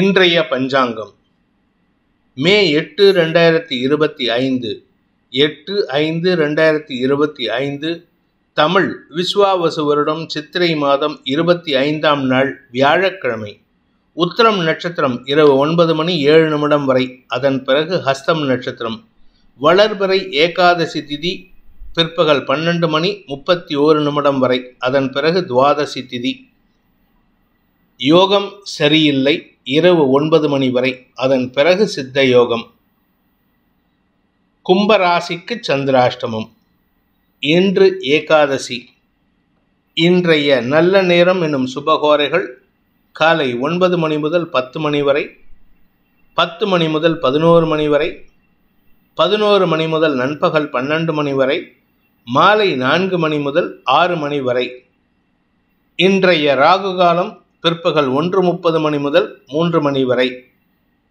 இன்றைய பஞ்சாங்கம் மே 8, 2025 8/5/2025 தமிழ் விஸ்வாவசு வருடம் சித்திரை மாதம் 25ஆம் நாள் வியாழக்கிழமை. உத்திரம் நட்சத்திரம் இரவு 9:07 வரை, அதன் பிறகு ஹஸ்தம் நட்சத்திரம். வளர்பிறை ஏகாதசி திதி பிற்பகல் 12:31 வரை, அதன் பிறகு துவாதசி திதி. யோகம் சரியில்லை, இரவு 9 மணி வரை, அதன் பிறகு சித்த யோகம். கும்பராசிக்கு சந்திராஷ்டமம். இன்று ஏகாதசி. இன்றைய நல்ல நேரம் என்னும் சுபகோரைகள் காலை 9 மணி முதல் 10 மணி வரை, 10 மணி முதல் 11 மணி வரை, 11 மணி முதல் நண்பகல் 12 மணி வரை, மாலை 4 மணி முதல் 6 மணி வரை. இன்றைய ராகு காலம் பிற்பகல் 1:30 மணி முதல் 3 மணி வரை.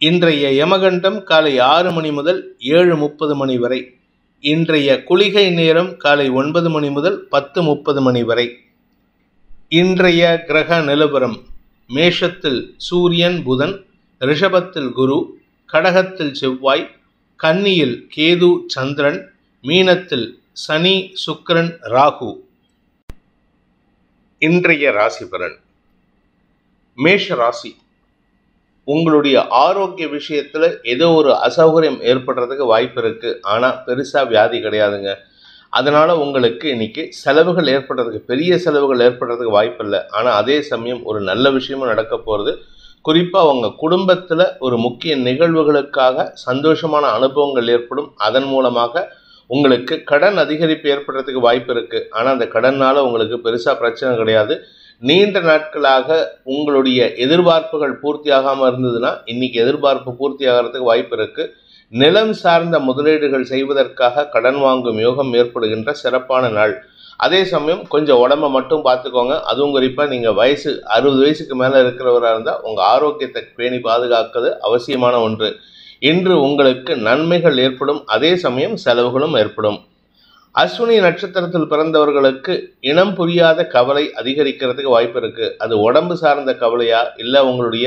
இன்றைய யமகண்டம் காலை 6 மணி முதல் 7:30 மணி வரை. இன்றைய குளிகை நேரம் காலை 9 மணி முதல் 10:30 மணி வரை. இன்றைய கிரக நிலவரம்: மேஷத்தில் சூரியன் புதன், ரிஷபத்தில் குரு, கடகத்தில் செவ்வாய், கன்னியில் கேது சந்திரன், மீனத்தில் சனி சுக்கிரன் ராகு. இன்றைய ராசி பலன். மேஷ ராசி. உங்களுடைய ஆரோக்கிய விஷயத்துல ஏதோ ஒரு அசௌகரியம் ஏற்படுறதுக்கு வாய்ப்பு இருக்கு. ஆனா பெருசா வியாதி கிடையாதுங்க. அதனால உங்களுக்கு இன்னைக்கு செலவுகள் ஏற்படுறதுக்கு, பெரிய செலவுகள் ஏற்படுறதுக்கு வாய்ப்பு இல்லை. ஆனா அதே சமயம் ஒரு நல்ல விஷயமும் நடக்க போறது. குறிப்பா உங்க குடும்பத்துல ஒரு முக்கிய நிகழ்வுகளுக்காக சந்தோஷமான அனுபவங்கள் ஏற்படும். அதன் மூலமாக உங்களுக்கு கடன் அதிகரிப்பு ஏற்படுறதுக்கு வாய்ப்பு இருக்கு. ஆனா அந்த கடனால உங்களுக்கு பெருசா பிரச்சனை கிடையாது. நீண்ட நாட்களாக உங்களுடைய எதிர்பார்ப்புகள் பூர்த்தியாகாமல் இருந்ததுன்னா இன்னைக்கு எதிர்பார்ப்பு பூர்த்தி ஆகிறதுக்கு வாய்ப்பு இருக்கு. நிலம் சார்ந்த முதலீடுகள் செய்வதற்காக கடன் வாங்கும் யோகம் ஏற்படுகின்ற சிறப்பான நாள். அதே சமயம் கொஞ்சம் உடம்ப மட்டும் பார்த்துக்கோங்க. அதுவும் குறிப்பாக நீங்கள் 60 வயசுக்கு மேலே இருக்கிறவராக இருந்தால் உங்கள் ஆரோக்கியத்தை பேணி பாதுகாக்கிறது அவசியமான ஒன்று. இன்று உங்களுக்கு நன்மைகள் ஏற்படும், அதே சமயம் செலவுகளும் ஏற்படும். அஸ்வினி நட்சத்திரத்தில் பிறந்தவர்களுக்கு இனம் புரியாத கவலை அதிகரிக்கிறதுக்கு வாய்ப்பு இருக்கு. அது உடம்பு சார்ந்த கவலையா, இல்லை உங்களுடைய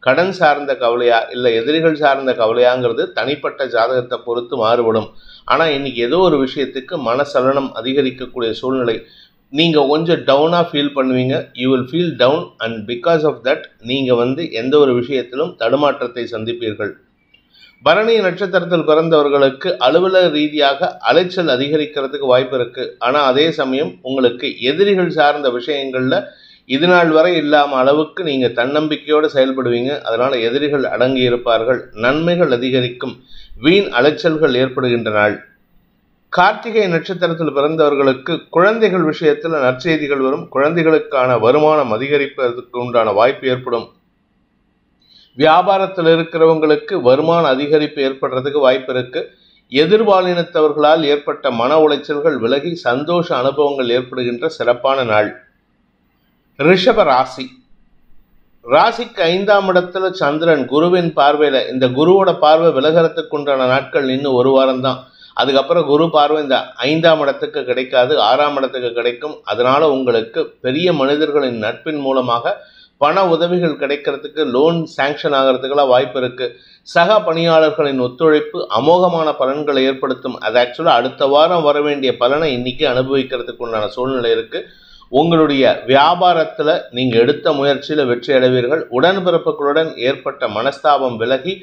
கடன் சார்ந்த கவலையா, இல்லை எதிரிகள் சார்ந்த கவலையாங்கிறது தனிப்பட்ட ஜாதகத்தை பொறுத்து மாறுபடும். ஆனால் இன்னைக்கு ஏதோ ஒரு விஷயத்துக்கு மனசலனம் அதிகரிக்கக்கூடிய சூழ்நிலை. நீங்கள் கொஞ்சம் டவுனாக ஃபீல் பண்ணுவீங்க. You will feel down and because of that நீங்கள் எந்த ஒரு விஷயத்திலும் தடுமாற்றத்தை சந்திப்பீர்கள். பரணி நட்சத்திரத்தில் பிறந்தவர்களுக்கு அலுவலக ரீதியாக அலைச்சல் அதிகரிக்கிறதுக்கு வாய்ப்பு இருக்கு. ஆனால் அதே சமயம் உங்களுக்கு எதிரிகள் சார்ந்த விஷயங்கள்ல இது நாள் வரை இல்லாம அளவுக்கு நீங்க தன்னம்பிக்கையோடு செயல்படுவீங்க. அதனால எதிரிகள் அடங்கி இருப்பார்கள். நன்மைகள் அதிகரிக்கும். வீண் அலைச்சல்கள் ஏற்படுகின்ற நாள். கார்த்திகை நட்சத்திரத்தில் பிறந்தவர்களுக்கு குழந்தைகள் விஷயத்தில் நற்செய்திகள் வரும். குழந்தைகளுக்கான வருமானம் அதிகரிப்பதற்கு உண்டான வாய்ப்பு ஏற்படும். வியாபாரத்தில் இருக்கிறவங்களுக்கு வருமான அதிகரிப்பு ஏற்படுறதுக்கு வாய்ப்பு இருக்கு. எதிர்பாலினத்தவர்களால் ஏற்பட்ட மன உளைச்சல்கள் விலகி சந்தோஷ அனுபவங்கள் ஏற்படுகின்ற சிறப்பான நாள். ரிஷப ராசி. ராசிக்கு 5ஆம் இடத்துல சந்திரன் குருவின் பார்வையில, இந்த குருவோட பார்வை விலகிறதுக்கு உண்டான நாட்கள் இன்னும் ஒரு வாரம் தான். அதுக்கப்புறம் குரு பார்வை இந்த 5ஆம் இடத்துக்கு கிடைக்காது, 6ஆம் இடத்துக்கு கிடைக்கும். அதனால உங்களுக்கு பெரிய மனிதர்களின் நட்பின் மூலமாக பண உதவிகள் கிடைக்கிறதுக்கு, லோன் சாங்ஷன் ஆகிறதுக்கெல்லாம் வாய்ப்பு இருக்கு. சக பணியாளர்களின் ஒத்துழைப்பு அமோகமான பலன்களை ஏற்படுத்தும். அது ஆக்சுவலாக அடுத்த வாரம் வர வேண்டிய பலனை இன்னைக்கு அனுபவிக்கிறதுக்கு உண்டான சூழ்நிலை இருக்கு. உங்களுடைய வியாபாரத்தில் நீங்கள் எடுத்த முயற்சியில் வெற்றி அடைவீர்கள். உடன்பிறப்புகளுடன் ஏற்பட்ட மனஸ்தாபம் விலகி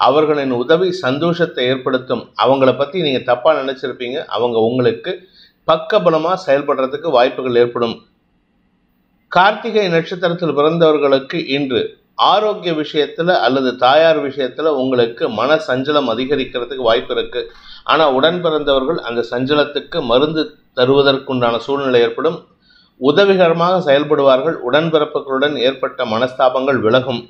அவர்களின் உதவி சந்தோஷத்தை ஏற்படுத்தும். அவங்கள பற்றி நீங்கள் தப்பாக நினைச்சிருப்பீங்க. அவங்க உங்களுக்கு பக்கபலமாக செயல்படுறதுக்கு வாய்ப்புகள் ஏற்படும். கார்த்திகை நட்சத்திரத்தில் பிறந்தவர்களுக்கு இன்று ஆரோக்கிய விஷயத்துல அல்லது தாயார் விஷயத்துல உங்களுக்கு மன சஞ்சலம் அதிகரிக்கிறதுக்கு வாய்ப்பு இருக்கு. ஆனா உடன் பிறந்தவர்கள் அந்த சஞ்சலத்துக்கு மருந்து தருவதற்குண்டான சூழ்நிலை ஏற்படும். உதவிகரமாக செயல்படுவார்கள். உடன்பிறப்புகளுடன் ஏற்பட்ட மனஸ்தாபங்கள் விலகும்.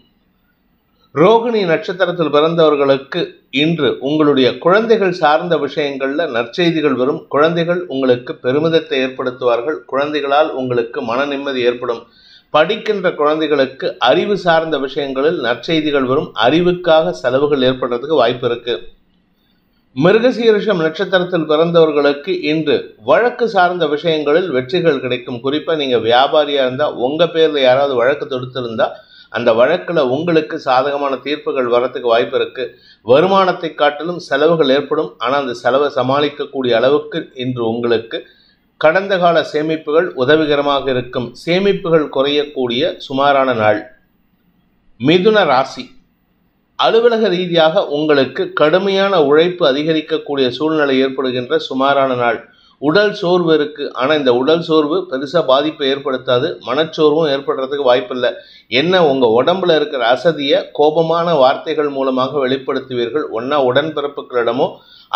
ரோகிணி நட்சத்திரத்தில் பிறந்தவர்களுக்கு இன்று உங்களுடைய குழந்தைகள் சார்ந்த விஷயங்கள்ல நற்செய்திகள் வரும். குழந்தைகள் உங்களுக்கு பெருமிதத்தை ஏற்படுத்துவார்கள். குழந்தைகளால் உங்களுக்கு மன நிம்மதி ஏற்படும். படிக்கின்ற குழந்தைகளுக்கு அறிவு சார்ந்த விஷயங்களில் நற்செய்திகள் வரும். அறிவுக்காக செலவுகள் ஏற்படுறதுக்கு வாய்ப்பு இருக்கு. மிருகசீரிஷம் நட்சத்திரத்தில் பிறந்தவர்களுக்கு இன்று வழக்கு சார்ந்த விஷயங்களில் வெற்றிகள் கிடைக்கும். குறிப்பாக நீங்கள் வியாபாரியாக இருந்தால் உங்கள் பேரில் யாராவது வழக்கு தொடுத்திருந்தா அந்த வழக்கில் உங்களுக்கு சாதகமான தீர்ப்புகள் வரத்துக்கு வாய்ப்பு இருக்குது. வருமானத்தை காட்டிலும் செலவுகள் ஏற்படும். ஆனால் அந்த செலவை சமாளிக்கக்கூடிய அளவுக்கு இன்று உங்களுக்கு கடந்த கால சேமிப்புகள் உதவிகரமாக இருக்கும். சேமிப்புகள் குறையக்கூடிய சுமாரான நாள். மிதுன ராசி, அலுவலக ரீதியாக உங்களுக்கு கடுமையான உழைப்பு அதிகரிக்கக்கூடிய சூழ்நிலை ஏற்படுகின்ற சுமாரான நாள். உடல் சோர்வு இருக்குது. ஆனால் இந்த உடல் சோர்வு பெருசாக பாதிப்பை ஏற்படுத்தாது. மனச்சோர்வும் ஏற்படுறதுக்கு வாய்ப்பில்லை. என்ன, உங்கள் உடம்புல இருக்கிற அசதியை கோபமான வார்த்தைகள் மூலமாக வெளிப்படுத்துவீர்கள். ஒன்றா உடன்பிறப்புகளிடமோ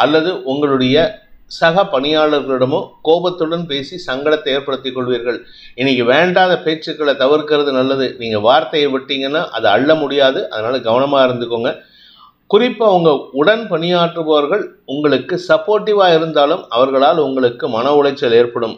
அல்லது உங்களுடைய சக பணியாளர்களிடமோ கோபத்துடன் பேசி சங்கடத்தை ஏற்படுத்திக் கொள்வீர்கள். இன்னைக்கு வேண்டாத பேச்சுக்களை தவிர்க்கிறது நல்லது. நீங்கள் வார்த்தையை விட்டீங்கன்னா அதை அள்ள முடியாது. அதனால் கவனமாக இருந்துக்கோங்க. குறிப்பாக உங்கள் உடன் பணியாற்றுபவர்கள் உங்களுக்கு சப்போர்ட்டிவாக இருந்தாலும் அவர்களால் உங்களுக்கு மன உளைச்சல் ஏற்படும்.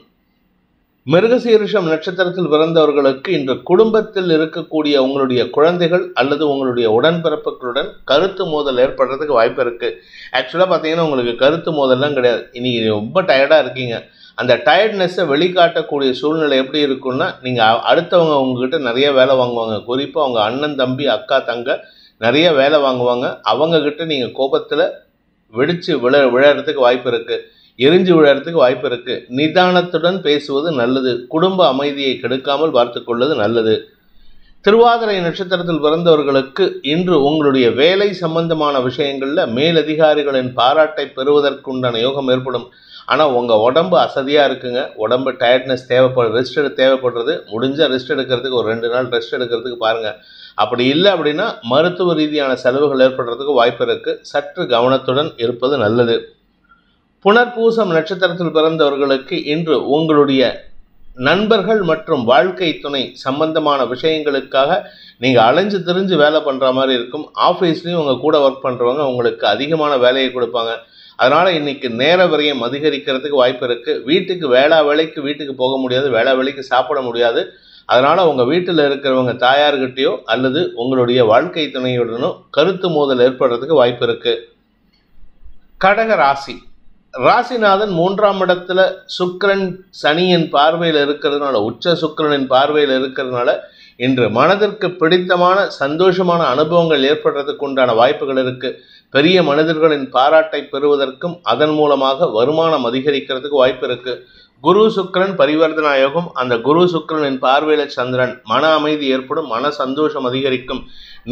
மிருகசீரிஷம் நட்சத்திரத்தில் பிறந்தவர்களுக்கு இன்று குடும்பத்தில் இருக்கக்கூடிய உங்களுடைய குழந்தைகள் அல்லது உங்களுடைய உடன்பிறப்புகளுடன் கருத்து மோதல் ஏற்படுறதுக்கு வாய்ப்பு இருக்குது. ஆக்சுவலாக பார்த்தீங்கன்னா உங்களுக்கு கருத்து மோதல்லாம் கிடையாது. இன்னைக்கு ரொம்ப டயர்டாக இருக்கீங்க. அந்த டயர்ட்னஸை வெளிக்காட்டக்கூடிய சூழ்நிலை எப்படி இருக்குன்னா, நீங்கள் அடுத்தவங்க உங்ககிட்ட நிறைய வேலை வாங்குவாங்க. குறிப்பாக உங்கள் அண்ணன் தம்பி அக்கா தங்க நிறைய வேலை வாங்குவாங்க. அவங்கக்கிட்ட நீங்கள் கோபத்தில் வெடித்து விழறதுக்கு வாய்ப்பு இருக்குது. எரிஞ்சு விழறதுக்கு வாய்ப்பு இருக்குது. நிதானத்துடன் பேசுவது நல்லது. குடும்ப அமைதியை கெடுக்காமல் பார்த்து கொள்வது நல்லது. திருவாதிரை நட்சத்திரத்தில் பிறந்தவர்களுக்கு இன்று உங்களுடைய வேலை சம்பந்தமான விஷயங்களில் மேலதிகாரிகளின் பாராட்டை பெறுவதற்குண்டான யோகம் ஏற்படும். ஆனால் உங்கள் உடம்பு அசதியாக இருக்குங்க. உடம்பு டயர்ட்னஸ் ரெஸ்ட் தேவைப்படுறது. முடிஞ்சால் ரெஸ்ட் எடுக்கிறதுக்கு ஒரு 2 நாள் ரெஸ்ட் எடுக்கிறதுக்கு பாருங்கள். அப்படி இல்லை அப்படின்னா மருத்துவ ரீதியான செலவுகள் ஏற்படுறதுக்கு வாய்ப்பு இருக்குது. சற்று கவனத்துடன் இருப்பது நல்லது. புனர்பூசம் நட்சத்திரத்தில் பிறந்தவர்களுக்கு இன்று உங்களுடைய நண்பர்கள் மற்றும் வாழ்க்கை துணை சம்பந்தமான விஷயங்களுக்காக நீங்கள் அலைஞ்சு திரிஞ்சு வேலை பண்ணுற மாதிரி இருக்கும். ஆஃபீஸ்லேயும் உங்கள் கூட ஒர்க் பண்ணுறவங்க உங்களுக்கு அதிகமான வேலையை கொடுப்பாங்க. அதனால் இன்றைக்கி நேர விரயம் அதிகரிக்கிறதுக்கு வாய்ப்பு இருக்குது. வீட்டுக்கு வேலைக்கு வீட்டுக்கு போக முடியாது. வேலைக்கு சாப்பிட முடியாது. அதனால் உங்கள் வீட்டில் இருக்கிறவங்க தாயார்கிட்டையோ அல்லது உங்களுடைய வாழ்க்கை துணையுடனோ கருத்து மோதல் ஏற்படுறதுக்கு வாய்ப்பு இருக்குது. கடக ராசி, ராசிநாதன் 3ஆம் இடத்துல சுக்கிரன் சனியின் பார்வையில் இருக்கிறதுனால, உச்ச சுக்கிரனின் பார்வையில் இருக்கிறதுனால இன்று மனதிற்கு பிடித்தமான சந்தோஷமான அனுபவங்கள் ஏற்படுறதுக்கு உண்டான வாய்ப்புகள் இருக்குது. பெரிய மனிதர்களின் பாராட்டை பெறுவதற்கும் அதன் மூலமாக வருமானம் அதிகரிக்கிறதுக்கு வாய்ப்பு இருக்குது. குரு சுக்கிரன் பரிவர்த்தனா யோகம். அந்த குரு சுக்கிரனின் பார்வையில் சந்திரன். மன அமைதி ஏற்படும். மன சந்தோஷம் அதிகரிக்கும்.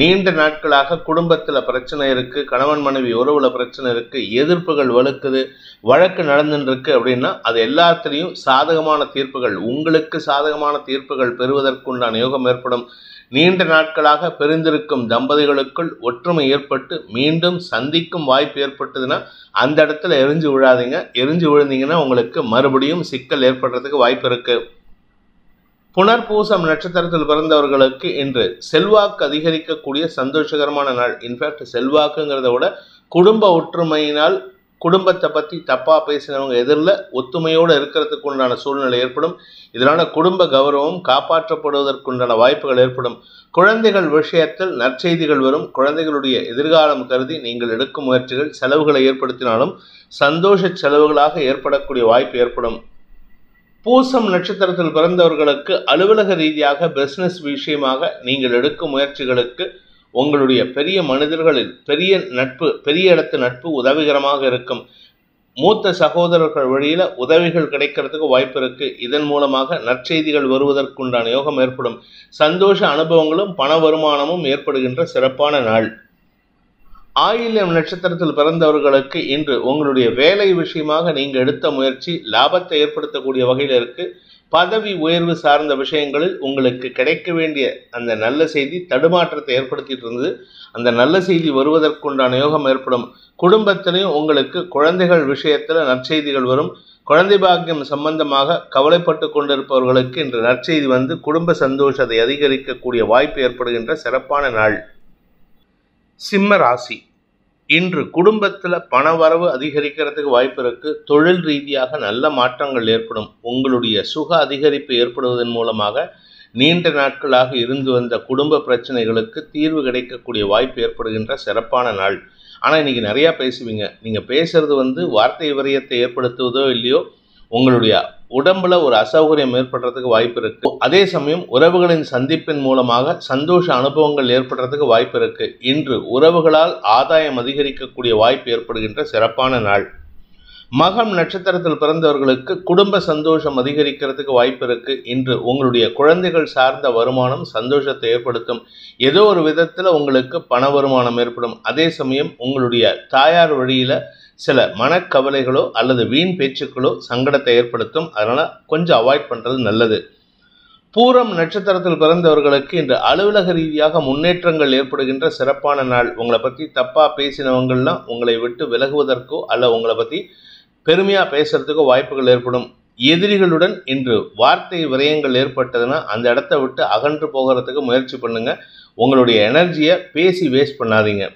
நீண்ட நாட்களாக குடும்பத்தில் பிரச்சனை இருக்குது. கணவன் மனைவி உறவுல பிரச்சனை இருக்குது. எதிர்ப்புகள் வலுக்குது. வழக்கு நடந்துருக்கு அப்படின்னா அது எல்லாத்துலேயும் சாதகமான தீர்ப்புகள், உங்களுக்கு சாதகமான தீர்ப்புகள் பெறுவதற்குண்டான யோகம் ஏற்படும். நீண்ட நாட்களாக பிரிந்திருக்கும் தம்பதிகளுக்குள் ஒற்றுமை ஏற்பட்டு மீண்டும் சந்திக்கும் வாய்ப்பு ஏற்பட்டதுன்னா அந்த இடத்துல எரிஞ்சு விழாதீங்க. எரிஞ்சு விழுந்தீங்கன்னா உங்களுக்கு மறுபடியும் சிக்கல் ஏற்படுறதுக்கு வாய்ப்பு இருக்கு. புனர்பூசம் நட்சத்திரத்தில் பிறந்தவர்களுக்கு இன்று செல்வாக்கு அதிகரிக்கக்கூடிய சந்தோஷகரமான நாள். இன்ஃபேக்ட் செல்வாக்குங்கிறத விட குடும்ப ஒற்றுமையினால் குடும்பத்தை பற்றி தப்பாக பேசினவங்க எதிரில் ஒத்துமையோடு இருக்கிறதுக்கு உண்டான சூழ்நிலை ஏற்படும். இதனால் குடும்ப கௌரவம் காப்பாற்றப்படுவதற்குண்டான வாய்ப்புகள் ஏற்படும். குழந்தைகள் விஷயத்தில் நற்செய்திகள் வரும். குழந்தைகளுடைய எதிர்காலம் கருதி நீங்கள் எடுக்கும் முயற்சிகள் செலவுகளை ஏற்படுத்தினாலும் சந்தோஷ செலவுகளாக ஏற்படக்கூடிய வாய்ப்பு ஏற்படும். பூசம் நட்சத்திரத்தில் பிறந்தவர்களுக்கு அலுவலக ரீதியாக பிஸ்னஸ் விஷயமாக நீங்கள் எடுக்கும் முயற்சிகளுக்கு உங்களுடைய பெரிய மனிதர்களில் பெரிய இடத்து நட்பு உதவிகரமாக இருக்கும். மூத்த சகோதரர்கள் வழியில் உதவிகள் கிடைக்கிறதுக்கு வாய்ப்பு இருக்குது. இதன் மூலமாக நற்செய்திகள் வருவதற்குண்டான யோகம் ஏற்படும். சந்தோஷ அனுபவங்களும் பண வருமானமும் ஏற்படுகின்ற சிறப்பான நாள். ஆயில்யம் நட்சத்திரத்தில் பிறந்தவர்களுக்கு இன்று உங்களுடைய வேலை விஷயமாக நீங்கள் எடுத்த முயற்சி லாபத்தை ஏற்படுத்தக்கூடிய வகையில் இருக்குது. பதவி உயர்வு சார்ந்த விஷயங்களில் உங்களுக்கு கிடைக்க வேண்டிய அந்த நல்ல செய்தி தடுமாற்றத்தை ஏற்படுத்திட்டு இருந்தது. அந்த நல்ல செய்தி வருவதற்குண்டான யோகம் ஏற்படும். குடும்பத்திலையும் உங்களுக்கு குழந்தைகள் விஷயத்தில் நற்செய்திகள் வரும். குழந்தை பாக்கியம் சம்பந்தமாக கவலைப்பட்டு கொண்டிருப்பவர்களுக்கு இன்று நற்செய்தி வந்து குடும்ப சந்தோஷத்தை அதிகரிக்கக்கூடிய வாய்ப்பு ஏற்படுகின்ற சிறப்பான நாள். சிம்ம ராசி, இன்று குடும்பத்தில் பண வரவு அதிகரிக்கிறதுக்கு வாய்ப்பு இருக்குது. தொழில் ரீதியாக நல்ல மாற்றங்கள் ஏற்படும். உங்களுடைய சுக அதிகரிப்பு ஏற்படுவதன் மூலமாக நீண்ட நாட்களாக இருந்து வந்த குடும்ப பிரச்சனைகளுக்கு தீர்வு கிடைக்கக்கூடிய வாய்ப்பு ஏற்படுகின்ற சிறப்பான நாள். ஆனால் இன்றைக்கி நிறையா பேசுவீங்க. நீங்கள் பேசுகிறது வார்த்தை விரயத்தை ஏற்படுத்துவதோ இல்லையோ உங்களுடைய உடம்புல ஒரு அசௌகரியம் ஏற்படுறதுக்கு வாய்ப்பு இருக்கு. அதே சமயம் உறவுகளின் சந்திப்பின் மூலமாக சந்தோஷ அனுபவங்கள் ஏற்படுறதுக்கு வாய்ப்பு இருக்கு. இன்று உறவுகளால் ஆதாயம் அதிகரிக்கக்கூடிய வாய்ப்பு ஏற்படுகின்ற சிறப்பான நாள். மகம் நட்சத்திரத்தில் பிறந்தவர்களுக்கு குடும்ப சந்தோஷம் அதிகரிக்கிறதுக்கு வாய்ப்பு இருக்கு. இன்று உங்களுடைய குழந்தைகள் சார்ந்த வருமானம் சந்தோஷத்தை ஏற்படுத்தும். ஏதோ ஒரு விதத்தில் உங்களுக்கு பண வருமானம் ஏற்படும். அதே சமயம் உங்களுடைய தாயார் வழியில சில மனக்கவலைகளோ அல்லது வீண் பேச்சுக்களோ சங்கடத்தை ஏற்படுத்தும். அதனால கொஞ்சம் அவாய்ட் பண்றது நல்லது. பூரம் நட்சத்திரத்தில் பிறந்தவர்களுக்கு இன்று அலுவலக ரீதியாக முன்னேற்றங்கள் ஏற்படுகின்ற சிறப்பான நாள். உங்களை பற்றி தப்பா பேசினவங்கள்லாம் உங்களை விட்டு விலகுவதற்கோ அல்ல உங்களை பற்றி பெருமையா பேசுறதுக்கோ வாய்ப்புகள் ஏற்படும். எதிரிகளுடன் இன்று வார்த்தை விரயங்கள் ஏற்பட்டதுன்னா அந்த இடத்த விட்டு அகன்று போகிறதுக்கு முயற்சி பண்ணுங்க. உங்களுடைய எனர்ஜியை பேசி வேஸ்ட் பண்ணாதீங்க.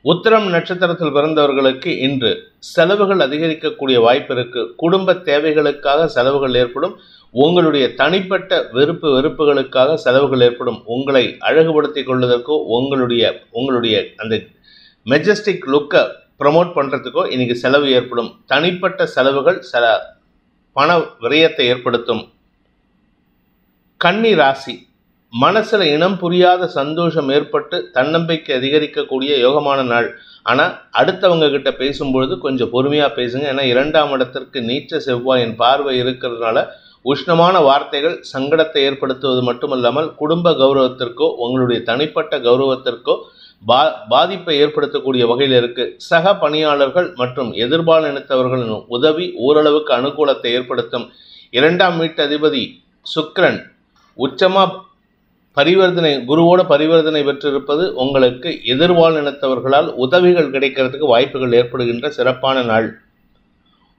உத்திரம் நட்சத்திரத்தில் பிறந்தவர்களுக்கு இன்று செலவுகள் அதிகரிக்கக்கூடிய வாய்ப்பு இருக்கு. குடும்ப தேவைகளுக்காக செலவுகள் ஏற்படும். உங்களுடைய தனிப்பட்ட வெறுப்புகளுக்காக செலவுகள் ஏற்படும். உங்களை அழகுபடுத்திக் கொள்வதற்கோ உங்களுடைய அந்த மெஜஸ்டிக் லுக்கை ப்ரமோட் பண்ணுறதுக்கோ இன்னைக்கு செலவு ஏற்படும். தனிப்பட்ட செலவுகள் சில பண விரயத்தை ஏற்படுத்தும். கன்னி ராசி, மனசில் இனம் புரியாத சந்தோஷம் ஏற்பட்டு தன்னம்பிக்கை அதிகரிக்கக்கூடிய யோகமான நாள். ஆனால் அடுத்தவங்க கிட்ட பேசும்பொழுது கொஞ்சம் பொறுமையாக பேசுங்க. ஏன்னா 2ஆம் இடத்திற்கு நீச்ச செவ்வாயின் பார்வை இருக்கிறதுனால உஷ்ணமான வார்த்தைகள் சங்கடத்தை ஏற்படுத்துவது மட்டுமல்லாமல் குடும்ப கௌரவத்திற்கோ உங்களுடைய தனிப்பட்ட கௌரவத்திற்கோ பாதிப்பை ஏற்படுத்தக்கூடிய வகையில் இருக்கு. சக பணியாளர்கள் மற்றும் எதிர்பால் இனத்தவர்களின் உதவி ஓரளவுக்கு அனுகூலத்தை ஏற்படுத்தும். 2ஆம் வீட்டு அதிபதி சுக்கிரன் உச்சமா குருவோட பரிவர்த்தனை பெற்றிருப்பது உங்களுக்கு எதிர்பால் இனத்தவர்களால் உதவிகள் கிடைக்கிறதுக்கு வாய்ப்புகள் ஏற்படுகின்ற சிறப்பான நாள்.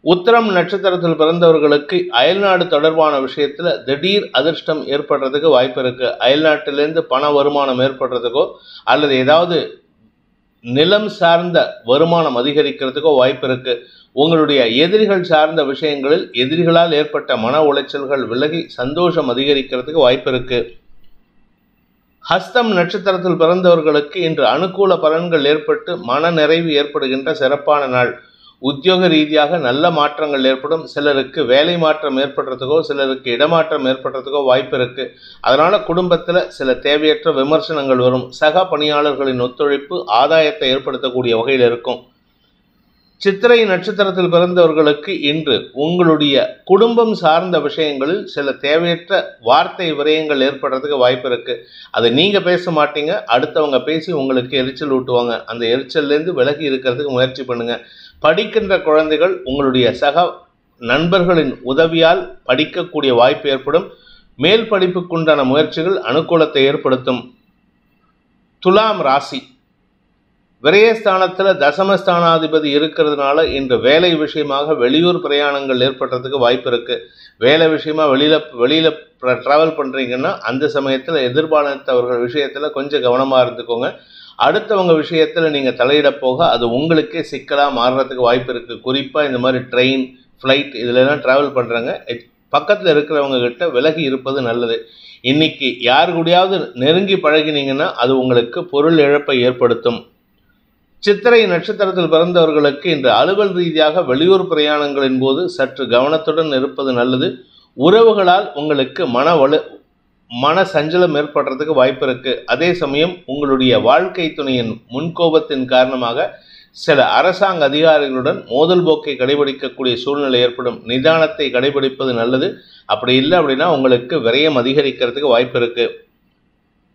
உத்திரம் நட்சத்திரத்தில் பிறந்தவர்களுக்கு அயல்நாடு தொடர்பான விஷயத்துல திடீர் அதிர்ஷ்டம் ஏற்படுறதுக்கு வாய்ப்பு இருக்கு. அயல்நாட்டிலேருந்து பண வருமானம் ஏற்படுறதுக்கோ அல்லது ஏதாவது நிலம் சார்ந்த வருமானம் அதிகரிக்கிறதுக்கோ வாய்ப்பு இருக்கு. உங்களுடைய எதிரிகள் சார்ந்த விஷயங்களில் எதிரிகளால் ஏற்பட்ட மன உளைச்சல்கள் விலகி சந்தோஷம் அதிகரிக்கிறதுக்கு வாய்ப்பு இருக்கு. ஹஸ்தம் நட்சத்திரத்தில் பிறந்தவர்களுக்கு இன்று அனுகூல பலன்கள் ஏற்பட்டு மன நிறைவு ஏற்படுகின்ற சிறப்பான நாள். உத்தியோக ரீதியாக நல்ல மாற்றங்கள் ஏற்படும். சிலருக்கு வேலை மாற்றம் ஏற்படுறதுக்கோ சிலருக்கு இடமாற்றம் ஏற்படுறதுக்கோ வாய்ப்பு இருக்கு. அதனால குடும்பத்தில் சில தேவையற்ற விமர்சனங்கள் வரும். சக பணியாளர்களின் ஒத்துழைப்பு ஆதாயத்தை ஏற்படுத்தக்கூடிய வகையில் இருக்கும். சித்திரை நட்சத்திரத்தில் பிறந்தவர்களுக்கு இன்று உங்களுடைய குடும்பம் சார்ந்த விஷயங்களில் சில தேவையற்ற வார்த்தை விரயங்கள் ஏற்படுறதுக்கு வாய்ப்பு இருக்கு. அதை நீங்க பேச மாட்டீங்க, அடுத்தவங்க பேசி உங்களுக்கு எரிச்சல் ஊட்டுவாங்க. அந்த எரிச்சல்லேருந்து விலகி இருக்கிறதுக்கு முயற்சி பண்ணுங்க. படிக்கின்ற குழந்தைகள் உங்களுடைய சக நண்பர்களின் உதவியால் படிக்கக்கூடிய வாய்ப்பு ஏற்படும். மேல் படிப்புக்குண்டான முயற்சிகள் அனுகூலத்தை ஏற்படுத்தும். துலாம் ராசி, விரயஸ்தானத்தில் தசமஸ்தானாதிபதி இருக்கிறதுனால இன்று வேலை விஷயமாக வெளியூர் பிரயாணங்கள் ஏற்படுறதுக்கு வாய்ப்பு இருக்கு. வேலை விஷயமா வெளியில டிராவல் பண்றீங்கன்னா அந்த சமயத்தில் எதிர்பார்த்தவர்கள் விஷயத்துல கொஞ்சம் கவனமா இருந்துக்கோங்க. அடுத்தவங்க விஷயத்துல நீங்க தலையிட போக அது உங்களுக்கே சிக்கலா மாறுறதுக்கு வாய்ப்பு இருக்கு. குறிப்பா இந்த மாதிரி ட்ரெயின், ஃப்ளைட் இதுல எல்லாம் டிராவல் பண்றாங்க, பக்கத்துல இருக்கிறவங்க கிட்ட விலகி இருப்பது நல்லது. இன்னைக்கு யாரு கூடயாவது நெருங்கி பழகினீங்கன்னா அது உங்களுக்கு பொருள் இழப்பை ஏற்படுத்தும். சித்திரை நட்சத்திரத்தில் பிறந்தவர்களுக்கு இன்று அலுவல் ரீதியாக வெளியூர் பிரயாணங்களின் போது சற்று கவனத்துடன் இருப்பது நல்லது. உறவுகளால் உங்களுக்கு மன சஞ்சலம் ஏற்படுறதுக்கு வாய்ப்பு இருக்கு. அதே சமயம் உங்களுடைய வாழ்க்கை துணையின் முன்கோபத்தின் காரணமாக சில அரசாங்க அதிகாரிகளுடன் மோதல் போக்கை கடைபிடிக்கக்கூடிய சூழ்நிலை ஏற்படும். நிதானத்தை கடைபிடிப்பது நல்லது. அப்படி இல்லை அப்படின்னா உங்களுக்கு விரயம் அதிகரிக்கிறதுக்கு வாய்ப்பு இருக்கு.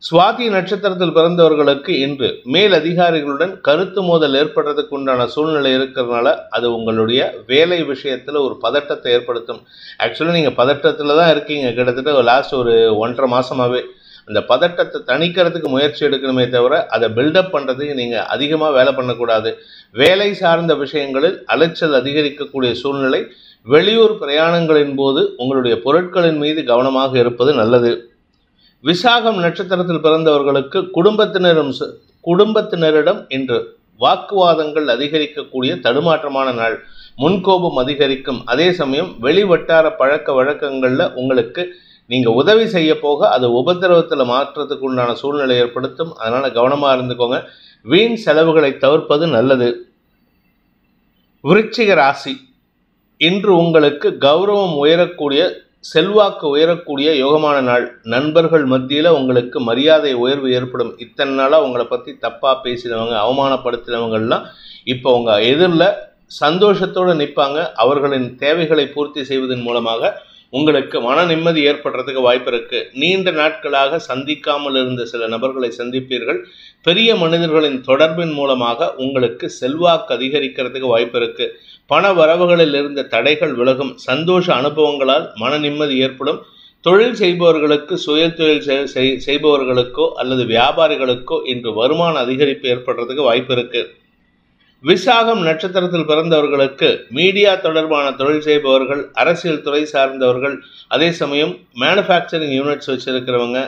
சுவாதி நட்சத்திரத்தில் பிறந்தவர்களுக்கு இன்று மேல் அதிகாரிகளுடன் கருத்து மோதல் ஏற்படுறதுக்கு உண்டான சூழ்நிலை இருக்கிறதுனால அது உங்களுடைய வேலை விஷயத்தில் ஒரு பதட்டத்தை ஏற்படுத்தும். ஆக்சுவலாக நீங்கள் பதட்டத்தில் தான் இருக்கீங்க கிட்டத்தட்ட லாஸ்ட் ஒரு 1.5 மாதமாகவே. அந்த பதட்டத்தை தணிக்கிறதுக்கு முயற்சி எடுக்கணுமே தவிர அதை பில்டப் பண்ணுறதுக்கு நீங்கள் அதிகமாக வேலை பண்ணக்கூடாது. வேலை சார்ந்த விஷயங்களில் அலைச்சல் அதிகரிக்கக்கூடிய சூழ்நிலை. வெளியூர் பிரயாணங்களின் போது உங்களுடைய பொருட்களின் மீது கவனமாக இருப்பது நல்லது. விசாகம் நட்சத்திரத்தில் பிறந்தவர்களுக்கு குடும்பத்தினரிடம் இன்று வாக்குவாதங்கள் அதிகரிக்கக்கூடிய தடுமாற்றமான நாள். முன்கோபம் அதிகரிக்கும். அதே சமயம் வெளி வட்டார பழக்க வழக்கங்களில் உங்களுக்கு நீங்கள் உதவி செய்ய போக அது உபத்திரவத்தில் மாற்றத்துக்கு உண்டான சூழ்நிலை ஏற்படுத்தும். அதனால் கவனமாக இருந்துக்கோங்க. வீண் செலவுகளை தவிர்ப்பது நல்லது. விருச்சிக ராசி, இன்று உங்களுக்கு கௌரவம் உயரக்கூடிய, செல்வாக்கு உயரக்கூடிய யோகமான நாள். நண்பர்கள் மத்தியில் உங்களுக்கு மரியாதை உயர்வு ஏற்படும். இத்தனை நாளாக உங்களை பற்றி தப்பாக பேசினவங்க, அவமானப்படுத்தினவங்கள்லாம் இப்போ உங்கள் எதிரில் சந்தோஷத்தோடு நிற்பாங்க. அவர்களின் தேவைகளை பூர்த்தி செய்வதன் மூலமாக உங்களுக்கு மன நிம்மதி ஏற்படுறதுக்கு வாய்ப்பு இருக்குது. நீண்ட நாட்களாக சந்திக்காமல் இருந்த சில நபர்களை சந்திப்பீர்கள். பெரிய மனிதர்களின் தொடர்பின் மூலமாக உங்களுக்கு செல்வாக்கு அதிகரிக்கிறதுக்கு வாய்ப்பு இருக்குது. பண வரவுகளில் இருந்த தடைகள் விலகும். சந்தோஷ அனுபவங்களால் மன நிம்மதி ஏற்படும். தொழில் செய்பவர்களுக்கு, சுய தொழில் செய்பவர்களுக்கோ அல்லது வியாபாரிகளுக்கோ இன்று வருமான அதிகரிப்பு ஏற்படுறதுக்கு வாய்ப்பு இருக்குது. விசாகம் நட்சத்திரத்தில் பிறந்தவர்களுக்கு மீடியா தொடர்பான தொழில் செய்பவர்கள், அரசியல் துறை சார்ந்தவர்கள், அதே சமயம் மேனுஃபேக்சரிங் யூனிட்ஸ் வச்சிருக்கிறவங்க,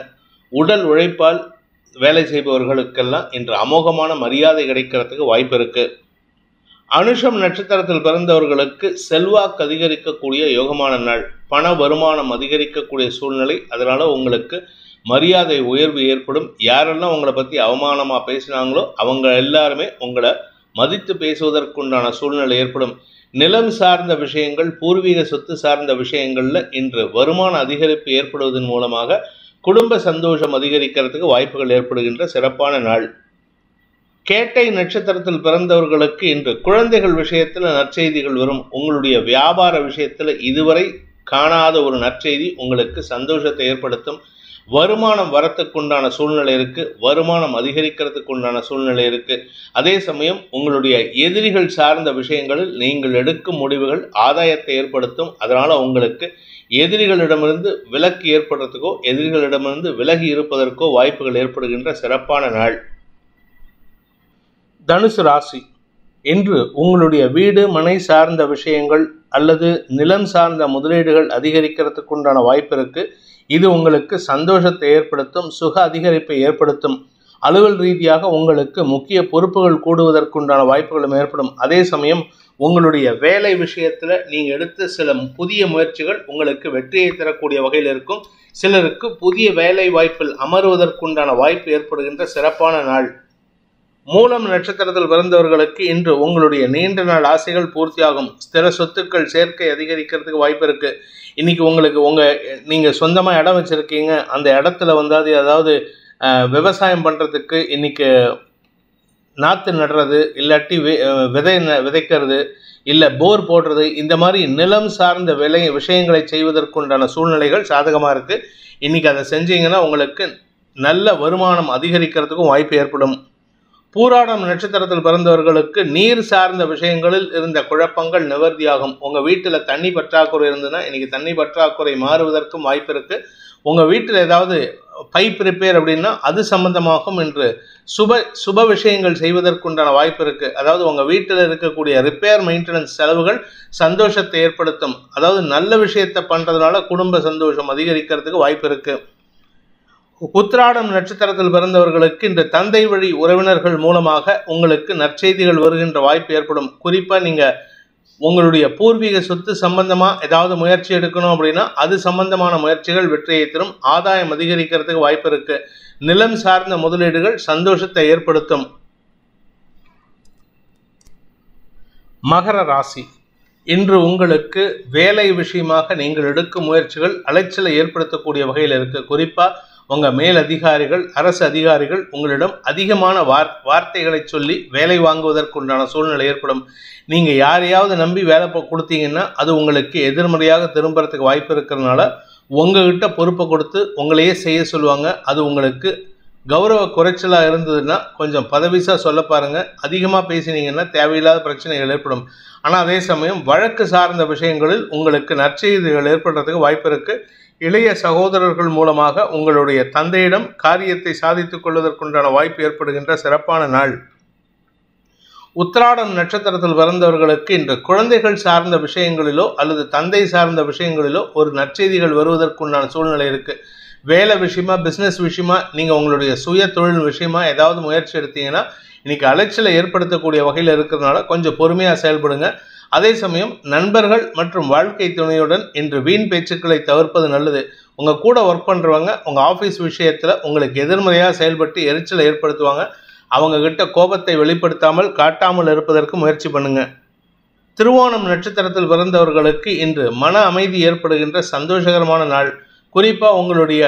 உடல் உழைப்பால் வேலை செய்பவர்களுக்கெல்லாம் இன்று அமோகமான மரியாதை கிடைக்கிறதுக்கு வாய்ப்பு இருக்கு. அனுஷம் நட்சத்திரத்தில் பிறந்தவர்களுக்கு செல்வாக்கு அதிகரிக்கக்கூடிய யோகமான நாள். பண வருமானம் அதிகரிக்கக்கூடிய சூழ்நிலை. அதனால உங்களுக்கு மரியாதை உயர்வு ஏற்படும். யாரெல்லாம் உங்களை பற்றி அவமானமாக பேசினாங்களோ அவங்க எல்லாருமே உங்களை மதித்து பேசுவதற்குண்டான சூழ்நிலை ஏற்படும். நிலம் சார்ந்த விஷயங்கள், பூர்வீக சொத்து சார்ந்த விஷயங்களில் இன்று வருமான அதிகரிப்பு ஏற்படுவதன் மூலமாக குடும்ப சந்தோஷம் அதிகரிக்கிறதுக்கு வாய்ப்புகள் ஏற்படுகின்ற சிறப்பான நாள். கேட்டை நட்சத்திரத்தில் பிறந்தவர்களுக்கு இன்று குழந்தைகள் விஷயத்தில் நற்செய்திகள் வரும். உங்களுடைய வியாபார விஷயத்தில் இதுவரை காணாத ஒரு நற்செய்தி உங்களுக்கு சந்தோஷத்தை ஏற்படுத்தும். வருமானம் வரத்துக்குண்டான சூழ்நிலை இருக்குது. வருமானம் அதிகரிக்கிறதுக்கு உண்டான சூழ்நிலை இருக்குது. அதே சமயம் உங்களுடைய எதிரிகள் சார்ந்த விஷயங்களில் நீங்கள் எடுக்கும் முடிவுகள் ஆதாயத்தை ஏற்படுத்தும். அதனால் உங்களுக்கு எதிரிகளிடமிருந்து விலக்கு ஏற்படுறதுக்கோ எதிரிகளிடமிருந்து விலகி இருப்பதற்கோ வாய்ப்புகள் ஏற்படுகின்ற சிறப்பான நாள். தனுசு ராசி. இன்று உங்களுடைய வீடு மனை சார்ந்த விஷயங்கள் அல்லது நிலம் சார்ந்த முதலீடுகள் அதிகரிக்கிறதுக்குண்டான வாய்ப்பு இருக்குது. இது உங்களுக்கு சந்தோஷத்தை ஏற்படுத்தும், சுக அதிகரிப்பை ஏற்படுத்தும். அலுவல் ரீதியாக உங்களுக்கு முக்கிய பொறுப்புகள் கூடுவதற்குண்டான வாய்ப்புகளும் ஏற்படும். அதே சமயம் உங்களுடைய வேலை விஷயத்தில் நீங்கள் எடுத்த சில புதிய முயற்சிகள் உங்களுக்கு வெற்றியை தரக்கூடிய வகையில் இருக்கும். சிலருக்கு புதிய வேலை வாய்ப்பில் அமருவதற்குண்டான வாய்ப்பு ஏற்படுகின்ற சிறப்பான நாள். மூலம் நட்சத்திரத்தில் பிறந்தவர்களுக்கு இன்று உங்களுடைய நீண்ட நாள் ஆசைகள் பூர்த்தியாகும். ஸ்திர சொத்துக்கள் சேர்க்கை அதிகரிக்கிறதுக்கு வாய்ப்பு இருக்கு. இன்னைக்கு உங்களுக்கு நீங்கள் சொந்தமாக இடம் வச்சுருக்கீங்க, அந்த இடத்துல அதாவது விவசாயம் பண்ணுறதுக்கு இன்னைக்கு நாற்று நடுறது, இல்லாட்டி விதைக்கிறது, இல்லை போர் போடுறது, இந்த மாதிரி நிலம் சார்ந்த விஷயங்களை செய்வதற்குண்டான சூழ்நிலைகள் சாதகமாக இருக்குது. இன்னைக்கு அதை செஞ்சீங்கன்னா உங்களுக்கு நல்ல வருமானம் அதிகரிக்கிறதுக்கும் வாய்ப்பு ஏற்படும். பூராடம் நட்சத்திரத்தில் பிறந்தவர்களுக்கு நீர் சார்ந்த விஷயங்களில் இருந்த குழப்பங்கள் நிவர்த்தியாகும். உங்கள் வீட்டில் தண்ணி பற்றாக்குறை இருந்ததுன்னா இன்னைக்கு தண்ணி பற்றாக்குறை மாறுவதற்கும் வாய்ப்பு இருக்குது. உங்கள் வீட்டில் ஏதாவது பைப் ரிப்பேர் அப்படின்னா அது சம்பந்தமாகவும் இன்று சுப விஷயங்கள் செய்வதற்குண்டான வாய்ப்பு இருக்குது. அதாவது உங்கள் வீட்டில் இருக்கக்கூடிய ரிப்பேர் மெயின்டெனன்ஸ் செலவுகள் சந்தோஷத்தை ஏற்படுத்தும். அதாவது நல்ல விஷயத்தை பண்ணுறதுனால குடும்ப சந்தோஷம் அதிகரிக்கிறதுக்கு வாய்ப்பு இருக்குது. உத்திராடம் நட்சத்திரத்தில் பிறந்தவர்களுக்கு இந்த தந்தை வழி உறவினர்கள் மூலமாக உங்களுக்கு நற்செய்திகள் வருகின்ற வாய்ப்பு ஏற்படும். குறிப்பாக நீங்கள் உங்களுடைய பூர்வீக சொத்து சம்பந்தமாக ஏதாவது முயற்சி எடுக்கணும் அப்படின்னா அது சம்பந்தமான முயற்சிகள் வெற்றியை தரும். ஆதாயம் அதிகரிக்கிறதுக்கு வாய்ப்பு இருக்கு. நிலம் சார்ந்த முதலீடுகள் சந்தோஷத்தை ஏற்படுத்தும். மகர ராசி. இன்று உங்களுக்கு வேலை விஷயமாக நீங்கள் எடுக்கும் முயற்சிகள் அலைச்சலை ஏற்படுத்தக்கூடிய வகையில் இருக்கு. குறிப்பாக உங்கள் மேல் அதிகாரிகள், அரசு அதிகாரிகள் உங்களிடம் அதிகமான வார்த்தைகளை சொல்லி வேலை வாங்குவதற்குண்டான சூழ்நிலை ஏற்படும். நீங்கள் யாரையாவது நம்பி வேலை கொடுத்தீங்கன்னா அது உங்களுக்கு எதிர்மறையாக திரும்புறதுக்கு வாய்ப்பு இருக்கிறதுனால உங்ககிட்ட பொறுப்பை கொடுத்து உங்களையே செய்ய சொல்லுவாங்க. அது உங்களுக்கு கௌரவ குறைச்சலாக இருந்ததுன்னா கொஞ்சம் பதவிசாக சொல்ல பாருங்கள். அதிகமாக பேசினீங்கன்னா தேவையில்லாத பிரச்சனைகள் ஏற்படும். ஆனால் அதே சமயம் வழக்கு சார்ந்த விஷயங்களில் உங்களுக்கு நற்செய்திகள் ஏற்படுறதுக்கு வாய்ப்பு இருக்குது. இளைய சகோதரர்கள் மூலமாக உங்களுடைய தந்தையிடம் காரியத்தை சாதித்துக் கொள்வதற்குண்டான வாய்ப்பு ஏற்படுகின்ற சிறப்பான நாள். உத்திராடம் நட்சத்திரத்தில் பிறந்தவர்களுக்கு இன்று குழந்தைகள் சார்ந்த விஷயங்களிலோ அல்லது தந்தை சார்ந்த விஷயங்களிலோ ஒரு நற்செய்திகள் வருவதற்குண்டான சூழ்நிலை இருக்குது. வேலை விஷயமா, பிஸ்னஸ் விஷயமா, நீங்கள் உங்களுடைய சுய தொழில் விஷயமா ஏதாவது முயற்சி எடுத்தீங்கன்னா இன்னைக்கு அலைச்சலை ஏற்படுத்தக்கூடிய வகையில் இருக்கிறதுனால கொஞ்சம் பொறுமையாக செயல்படுங்க. அதே சமயம் நண்பர்கள் மற்றும் வாழ்க்கை துணையுடன் இன்று வீண் பேச்சுக்களை தவிர்ப்பது நல்லது. உங்கள் கூட ஒர்க் பண்ணுறவங்க உங்கள் ஆஃபீஸ் விஷயத்தில் உங்களுக்கு எதிர்மறையாக செயல்பட்டு எரிச்சலை ஏற்படுத்துவாங்க. அவங்கக்கிட்ட கோபத்தை வெளிப்படுத்தாமல் காட்டாமல் இருப்பதற்கு முயற்சி பண்ணுங்கள். திருவோணம் நட்சத்திரத்தில் பிறந்தவர்களுக்கு இன்று மன அமைதி ஏற்படுகின்ற சந்தோஷகரமான நாள். குறிப்பாக உங்களுடைய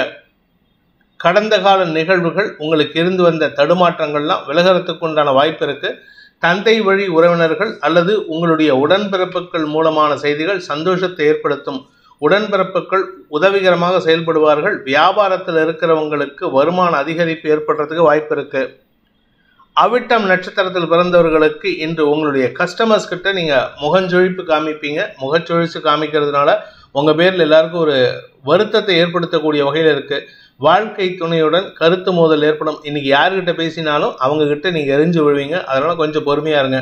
கடந்த கால நிகழ்வுகள், உங்களுக்கு இருந்து வந்த தடுமாற்றங்கள்லாம் விலகிறதுக்கு உண்டான வாய்ப்பு இருக்கு. தந்தை வழி உறவினர்கள் அல்லது உங்களுடைய உடன்பிறப்புகள் மூலமான செய்திகள் சந்தோஷத்தை ஏற்படுத்தும். உடன்பிறப்புகள் உதவிகரமாக செயல்படுவார்கள். வியாபாரத்தில் இருக்கிறவங்களுக்கு வருமான அதிகரிப்பு ஏற்படுறதுக்கு வாய்ப்பு இருக்கு. அவிட்டம் நட்சத்திரத்தில் பிறந்தவர்களுக்கு இன்று உங்களுடைய கஸ்டமர்ஸ் கிட்ட நீங்கள் முகஞ்சொழிப்பு காமிப்பீங்க. முகச்சொழிச்சு காமிக்கிறதுனால உங்கள் பேரில் எல்லாருக்கும் ஒரு வருத்தத்தை ஏற்படுத்தக்கூடிய வகையில் இருக்குது. வாழ்க்கை துணையுடன் கருத்து மோதல் ஏற்படும். இன்றைக்கி யார்கிட்ட பேசினாலும் அவங்கக்கிட்ட நீங்கள் எரிஞ்சு விழுவீங்க. அதனால் கொஞ்சம் பொறுமையாக இருங்க.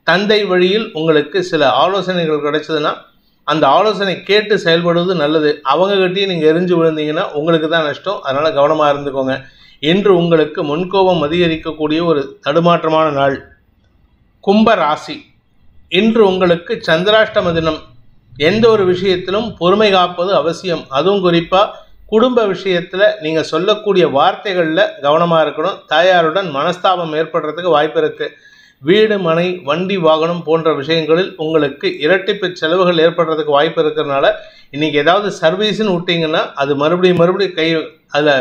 தந்தை வழியில் உங்களுக்கு சில ஆலோசனைகள் கிடைச்சதுன்னா அந்த ஆலோசனை கேட்டு செயல்படுவது நல்லது. அவங்ககிட்டையும் நீங்கள் எரிஞ்சு விழுந்தீங்கன்னா உங்களுக்கு தான் நஷ்டம். அதனால் கவனமாக இருந்துக்கோங்க. இன்று உங்களுக்கு முன்கோபம் அதிகரிக்கக்கூடிய ஒரு தடுமாற்றமான நாள். கும்ப ராசி, இன்று உங்களுக்கு சந்திராஷ்டம தினம். எந்த ஒரு விஷயத்திலும் பொறுமை காப்பது அவசியம். அதுவும் குறிப்பாக குடும்ப விஷயத்தில் நீங்கள் சொல்லக்கூடிய வார்த்தைகளில் கவனமாக இருக்கணும். தாயாருடன் மனஸ்தாபம் ஏற்படுறதுக்கு வாய்ப்பு இருக்குது. வீடு, மனை, வண்டி, வாகனம் போன்ற விஷயங்களில் உங்களுக்கு இரட்டிப்பு செலவுகள் ஏற்படுறதுக்கு வாய்ப்பு இருக்கிறதுனால இன்றைக்கி ஏதாவது சர்வீஸ்ன்னு விட்டிங்கன்னா அது மறுபடியும் அதில்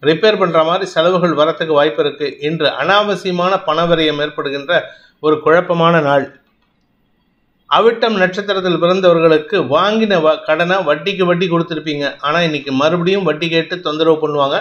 ரிப்பேர் பண்ணுற மாதிரி செலவுகள் வரத்துக்கு வாய்ப்பு இருக்குது. இன்று அனாவசியமான பணவரியம் ஏற்படுகின்ற ஒரு குழப்பமான நாள். அவிட்டம் நட்சத்திரத்தில் பிறந்தவர்களுக்கு வாங்கின கடனை வட்டிக்கு வட்டி கொடுத்துருப்பீங்க. ஆனால் இன்றைக்கி மறுபடியும் வட்டி கேட்டு தொந்தரவு பண்ணுவாங்க.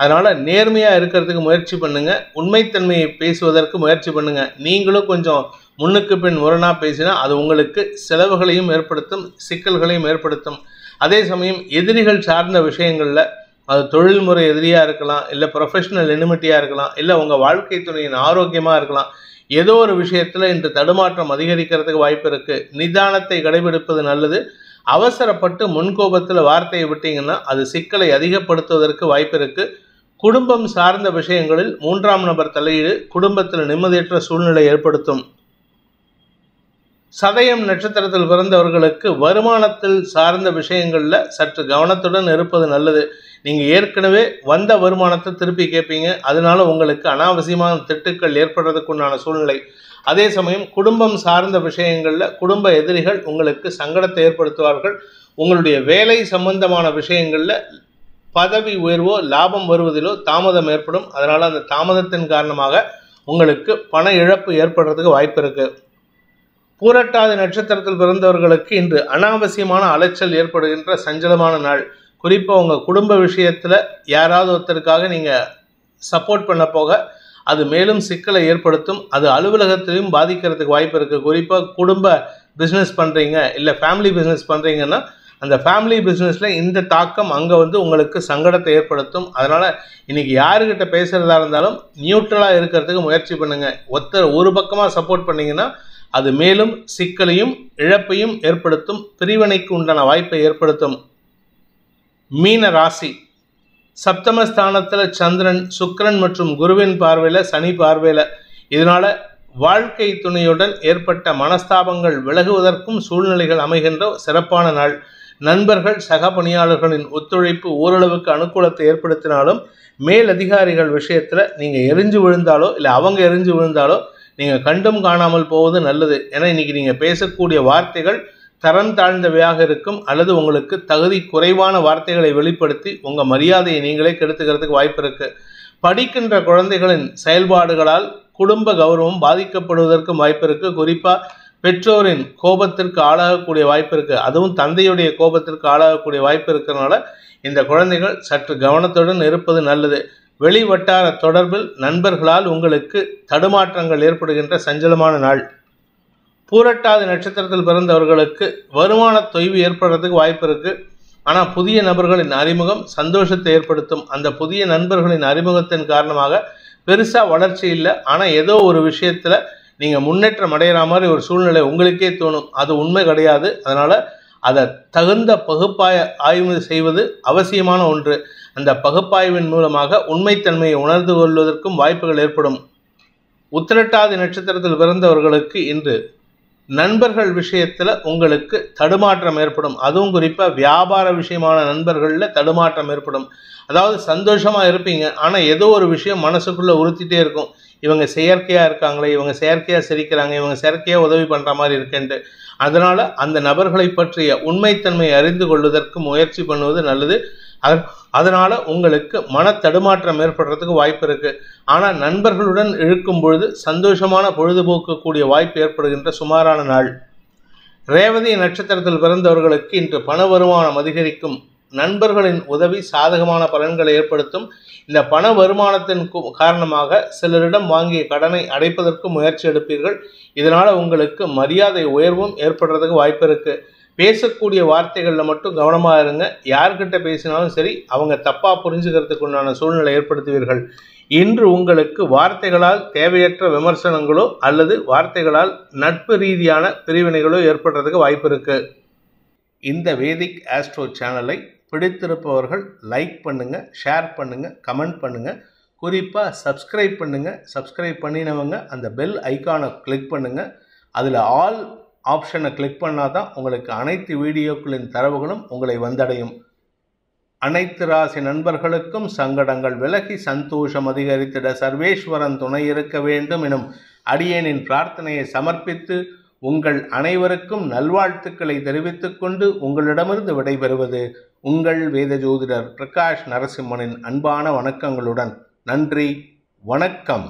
அதனால் நேர்மையாக இருக்கிறதுக்கு முயற்சி பண்ணுங்கள். உண்மைத்தன்மையை பேசுவதற்கு முயற்சி பண்ணுங்கள். நீங்களும் கொஞ்சம் முன்னுக்கு பின் முரணாக பேசினா அது உங்களுக்கு செலவுகளையும் ஏற்படுத்தும், சிக்கல்களையும் ஏற்படுத்தும். அதே சமயம் எதிரிகள் சார்ந்த விஷயங்களில், அது தொழில்முறை எதிரியாக இருக்கலாம், இல்லை ப்ரொஃபஷனல் எனிமிட்டியாக இருக்கலாம், இல்லை உங்கள் வாழ்க்கை துணையின் ஆரோக்கியமாக இருக்கலாம், ஏதோ ஒரு விஷயத்தில் இன்று தடுமாற்றம் அதிகரிக்கிறதுக்கு வாய்ப்பு இருக்குது. நிதானத்தை கடைபிடிப்பது நல்லது. அவசரப்பட்டு முன்கோபத்தில் வார்த்தையை விட்டீங்கன்னா அது சிக்கலை அதிகப்படுத்துவதற்கு வாய்ப்பு இருக்குது. குடும்பம் சார்ந்த விஷயங்களில் 3ஆம் நபர் தலையீடு குடும்பத்தில் நிம்மதியற்ற சூழ்நிலை ஏற்படுத்தும். சதயம் நட்சத்திரத்தில் பிறந்தவர்களுக்கு வருமானத்தில் சார்ந்த விஷயங்களில் சற்று கவனத்துடன் இருப்பது நல்லது. நீங்கள் ஏற்கனவே வந்த வருமானத்தை திருப்பி கேட்பீங்க. அதனால உங்களுக்கு அனாவசியமான திட்டுக்கள் ஏற்படுறதுக்கு உண்டான சூழ்நிலை. அதே சமயம் குடும்பம் சார்ந்த விஷயங்களில் குடும்ப எதிரிகள் உங்களுக்கு சங்கடத்தை ஏற்படுத்துவார்கள். உங்களுடைய வேலை சம்பந்தமான விஷயங்களில் பதவி உயர்வோ லாபம் வருவதிலோ தாமதம் ஏற்படும். அதனால் அந்த தாமதத்தின் காரணமாக உங்களுக்கு பண இழப்பு ஏற்படுறதுக்கு வாய்ப்பு இருக்குது. பூரட்டாதி நட்சத்திரத்தில் பிறந்தவர்களுக்கு இன்று அனாவசியமான அலைச்சல் ஏற்படுகின்ற சஞ்சலமான நாள். குறிப்பாக உங்கள் குடும்ப விஷயத்தில் யாராவது ஒருத்தருக்காக நீங்கள் சப்போர்ட் பண்ண போக அது மேலும் சிக்கலை ஏற்படுத்தும். அது அலுவலகத்திலையும் பாதிக்கிறதுக்கு வாய்ப்பு இருக்குது. குறிப்பாக குடும்ப பிஸ்னஸ் பண்ணுறீங்க, இல்லை ஃபேமிலி பிஸ்னஸ் பண்ணுறீங்கன்னா அந்த ஃபேமிலி பிஸ்னஸில் இந்த தாக்கம் அங்கே உங்களுக்கு சங்கடத்தை ஏற்படுத்தும். அதனால் இன்றைக்கி யாருக்கிட்ட பேசுகிறதா இருந்தாலும் நியூட்ரலாக இருக்கிறதுக்கு முயற்சி பண்ணுங்கள். ஒரு பக்கமாக சப்போர்ட் பண்ணிங்கன்னா அது மேலும் சிக்கலையும் இழப்பையும் ஏற்படுத்தும். பிரிவினைக்கு உண்டான வாய்ப்பை ஏற்படுத்தும். மீன ராசி, சப்தமஸ்தானத்தில் சந்திரன், சுக்கிரன் மற்றும் குருவின் பார்வையில், சனி பார்வையில். இதனால் வாழ்க்கை துணையுடன் ஏற்பட்ட மனஸ்தாபங்கள் விலகுவதற்கும் சூழ்நிலைகள் அமைகின்ற சிறப்பான நாள். நண்பர்கள், சக பணியாளர்களின் ஒத்துழைப்பு ஓரளவுக்கு அனுகூலத்தை ஏற்படுத்தினாலும் மேல் அதிகாரிகள் விஷயத்தில் நீங்கள் எரிஞ்சு விழுந்தாலோ இல்லை அவங்க எரிஞ்சு விழுந்தாலோ நீங்கள் கண்டும் காணாமல் போவது நல்லது. ஏன்னா இன்றைக்கி நீங்கள் பேசக்கூடிய வார்த்தைகள் தரம் தாழ்ந்தவையாக இருக்கும். அல்லது உங்களுக்கு தகுதி குறைவான வார்த்தைகளை வெளிப்படுத்தி உங்கள் மரியாதையை நீங்களே கெடுத்துக்கிறதுக்கு வாய்ப்பு இருக்குது. படிக்கின்ற குழந்தைகளின் செயல்பாடுகளால் குடும்ப கௌரவம் பாதிக்கப்படுவதற்கும் வாய்ப்பு இருக்குது. குறிப்பாக பெற்றோரின் கோபத்திற்கு ஆளாகக்கூடிய வாய்ப்பு இருக்குது. அதுவும் தந்தையுடைய கோபத்திற்கு ஆளாகக்கூடிய வாய்ப்பு இருக்கிறதுனால இந்த குழந்தைகள் சற்று கவனத்துடன் இருப்பது நல்லது. வெளி வட்டார தொடர்பில் நண்பர்களால் உங்களுக்கு தடுமாற்றங்கள் ஏற்படுகின்ற சஞ்சலமான நாள். பூரட்டாதி நட்சத்திரத்தில் பிறந்தவர்களுக்கு வருமான தொய்வு ஏற்படுறதுக்கு வாய்ப்பு இருக்குது. ஆனால் புதிய நபர்களின் அறிமுகம் சந்தோஷத்தை ஏற்படுத்தும். அந்த புதிய நண்பர்களின் அறிமுகத்தின் காரணமாக பெருசாக வளர்ச்சி இல்லை, ஆனால் ஏதோ ஒரு விஷயத்தில் நீங்கள் முன்னேற்றம் அடைகிற மாதிரி ஒரு சூழ்நிலை உங்களுக்கே தோணும். அது உண்மை கிடையாது. அதனால் அதை தகுந்த ஆய்வு செய்வது அவசியமான ஒன்று. அந்த பகுப்பாய்வின் மூலமாக உண்மைத்தன்மையை உணர்ந்து கொள்வதற்கும் வாய்ப்புகள் ஏற்படும். உத்திரட்டாதி நட்சத்திரத்தில் பிறந்தவர்களுக்கு இன்று நண்பர்கள் விஷயத்தில் உங்களுக்கு தடுமாற்றம் ஏற்படும். அதுவும் குறிப்பாக வியாபார விஷயமான நண்பர்களில் தடுமாற்றம் ஏற்படும். அதாவது சந்தோஷமாக இருப்பீங்க, ஆனால் ஏதோ ஒரு விஷயம் மனசுக்குள்ளே உறுத்திட்டே இருக்கும். இவங்க செயற்கையாக இருக்காங்களே, இவங்க செயற்கையாக சிரிக்கிறாங்க, இவங்க செயற்கையாக உதவி பண்ணுற மாதிரி இருக்குன்ட்டு. அதனால் அந்த நபர்களை பற்றிய உண்மைத்தன்மை அறிந்து கொள்வதற்கு முயற்சி பண்ணுவது நல்லது. அதனால் உங்களுக்கு மன தடுமாற்றம் ஏற்படுறதுக்கு வாய்ப்பு இருக்குது. ஆனால் நண்பர்களுடன் இழுக்கும் பொழுது சந்தோஷமான பொழுதுபோக்கக்கூடிய வாய்ப்பு ஏற்படுகின்ற சுமாரான நாள். ரேவதி நட்சத்திரத்தில் பிறந்தவர்களுக்கு இன்று பண வருமானம் அதிகரிக்கும். நண்பர்களின் உதவி சாதகமான பலன்களை ஏற்படுத்தும். இந்த பண வருமானத்தின் காரணமாக சிலரிடம் வாங்கிய கடனை அடைப்பதற்கு முயற்சி எடுப்பீர்கள். இதனால் உங்களுக்கு மரியாதை உயர்வும் ஏற்படுறதுக்கு வாய்ப்பு இருக்குது. பேசக்கூடிய வார்த்தைகளில் மட்டும் கவனமாக இருங்க. யார்கிட்ட பேசினாலும் சரி, அவங்க தப்பாக புரிஞ்சுக்கிறதுக்கு உண்டான சூழ்நிலை ஏற்படுத்துவீர்கள். இன்று உங்களுக்கு வார்த்தைகளால் தேவையற்ற விமர்சனங்களோ அல்லது வார்த்தைகளால் நட்பு ரீதியான பிரிவினைகளோ ஏற்படுறதுக்கு வாய்ப்பு இருக்குது. இந்த வேதிக் ஆஸ்ட்ரோ சேனலை பிடித்திருப்பவர்கள் லைக் பண்ணுங்கள், ஷேர் பண்ணுங்கள், கமெண்ட் பண்ணுங்கள். குறிப்பாக சப்ஸ்கிரைப் பண்ணுங்கள். சப்ஸ்கிரைப் பண்ணினவங்க அந்த பெல் ஐக்கானை கிளிக் பண்ணுங்கள். அதில் ஆல் ஆப்ஷனை கிளிக் பண்ணால் தான் உங்களுக்கு அனைத்து வீடியோக்களின் தரவுகளும் உங்களை வந்தடையும். அனைத்து ராசி நண்பர்களுக்கும் சங்கடங்கள் விலகி சந்தோஷம் அதிகரித்திட சர்வேஸ்வரன் துணை இருக்க வேண்டும் எனும் அடியேனின் பிரார்த்தனையை சமர்ப்பித்து உங்கள் அனைவருக்கும் நல்வாழ்த்துக்களை தெரிவித்துக் கொண்டு உங்களிடமிருந்து விடைபெறுவது உங்கள் வேத ஜோதிடர் பிரகாஷ் நரசிம்மனின் அன்பான வணக்கங்களுடன். நன்றி, வணக்கம்.